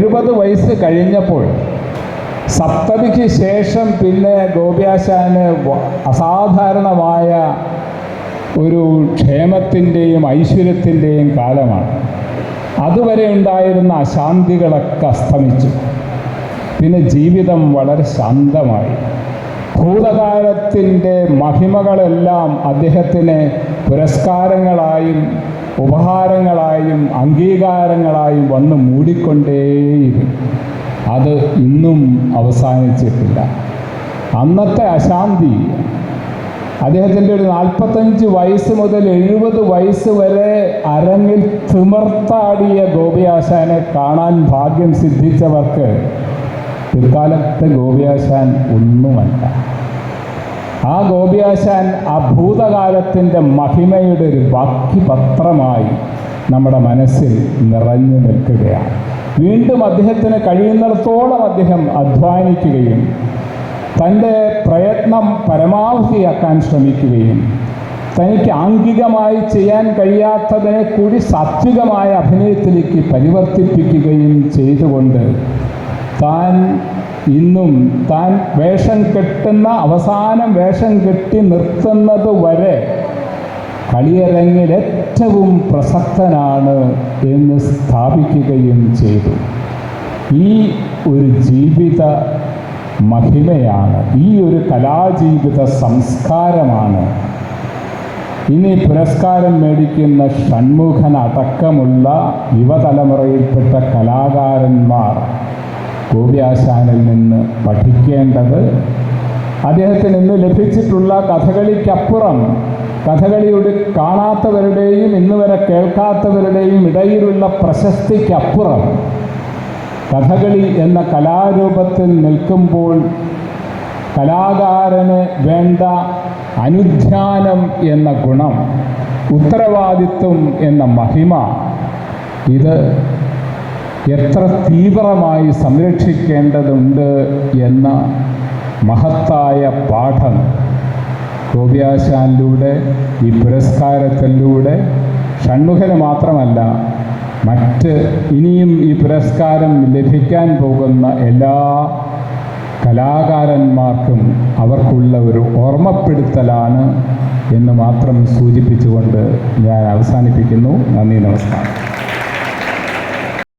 70 വയസ്സ് കഴിഞ്ഞപ്പോൾ സപ്തതിക്ക് ശേഷം പിന്നെ ഗോപിയാശാന് അസാധാരണമായ ഒരു ക്ഷേമത്തിൻ്റെയും ഐശ്വര്യത്തിൻ്റെയും കാലമാണ്. അതുവരെ ഉണ്ടായിരുന്ന അശാന്തികളൊക്കെ അസ്തമിച്ചു. പിന്നെ ജീവിതം വളരെ ശാന്തമായി. ഭൂതകാലത്തിൻ്റെ മഹിമകളെല്ലാം അദ്ദേഹത്തിന് പുരസ്കാരങ്ങളായും ഉപഹാരങ്ങളായും അംഗീകാരങ്ങളായും വന്ന് മൂടിക്കൊണ്ടേയിരുന്നു. അത് ഇന്നും അവസാനിച്ചിട്ടില്ല. അന്നത്തെ അശാന്തി അദ്ദേഹത്തിൻ്റെ ഒരു 45 വയസ്സ് മുതൽ 70 വയസ്സ് വരെ അരങ്ങിൽ തിമിർത്താടിയ ഗോപിയാശാനെ കാണാൻ ഭാഗ്യം സിദ്ധിച്ചവർക്ക് പിൽക്കാലത്തെ ഗോപിയാശാൻ ഒന്നുമല്ല. ആ ഗോപിയാശാൻ ആ ഭൂതകാലത്തിൻ്റെ മഹിമയുടെ ഒരു ബാക്കി പത്രമായി നമ്മുടെ മനസ്സിൽ നിറഞ്ഞു നിൽക്കുകയാണ്. വീണ്ടും അദ്ദേഹത്തിന് കഴിയുന്നിടത്തോളം അദ്ദേഹം അധ്വാനിക്കുകയും തൻ്റെ പ്രയത്നം പരമാവധിയാക്കാൻ ശ്രമിക്കുകയും തനിക്ക് ആംഗികമായി ചെയ്യാൻ കഴിയാത്തതിനെ കൂടി സാത്വികമായ അഭിനയത്തിലേക്ക് പരിവർത്തിപ്പിക്കുകയും ചെയ്തുകൊണ്ട് താൻ ഇന്നും താൻ വേഷം കെട്ടുന്ന അവസാനം വേഷം കെട്ടി നിർത്തുന്നത് വരെ കളിയരങ്ങിൽ ഏറ്റവും പ്രസക്തനാണ് എന്ന് സ്ഥാപിക്കുകയും ചെയ്തു. ഈ ഒരു ജീവിത മഹിമയാണ്, ഈ ഒരു കലാജീവിത സംസ്കാരമാണ് ഇനി പുരസ്കാരം മേടിക്കുന്ന ഷൺമുഖൻ അടക്കമുള്ള യുവതലമുറയിൽപ്പെട്ട കലാകാരന്മാർ ഗോപിയാശാനിൽ നിന്ന് പഠിക്കേണ്ടത്. അദ്ദേഹത്തിന് ഇന്ന് ലഭിച്ചിട്ടുള്ള കഥകളിക്കപ്പുറം, കഥകളിയുടെ കാണാത്തവരുടെയും ഇന്ന് വരെ കേൾക്കാത്തവരുടെയും ഇടയിലുള്ള പ്രശസ്തിക്കപ്പുറം കഥകളി എന്ന കലാരൂപത്തിൽ നിൽക്കുമ്പോൾ കലാകാരന് വേണ്ട അനുധ്യാനം എന്ന ഗുണം, ഉത്തരവാദിത്വം എന്ന മഹിമ, ഇത് എത്ര തീവ്രമായി സംരക്ഷിക്കേണ്ടതുണ്ട് എന്ന മഹത്തായ പാഠം ഗോപിയാശാനിലൂടെ, ഈ പുരസ്കാരത്തിലൂടെ ഷൺമുഖന് മാത്രമല്ല മറ്റ് ഇനിയും ഈ പുരസ്കാരം ലഭിക്കാൻ പോകുന്ന എല്ലാ കലാകാരന്മാർക്കും അവർക്കുള്ള ഒരു ഓർമ്മപ്പെടുത്തലാണ് എന്ന് മാത്രം സൂചിപ്പിച്ചുകൊണ്ട് ഞാൻ അവസാനിപ്പിക്കുന്നു. നന്ദി, നമസ്കാരം.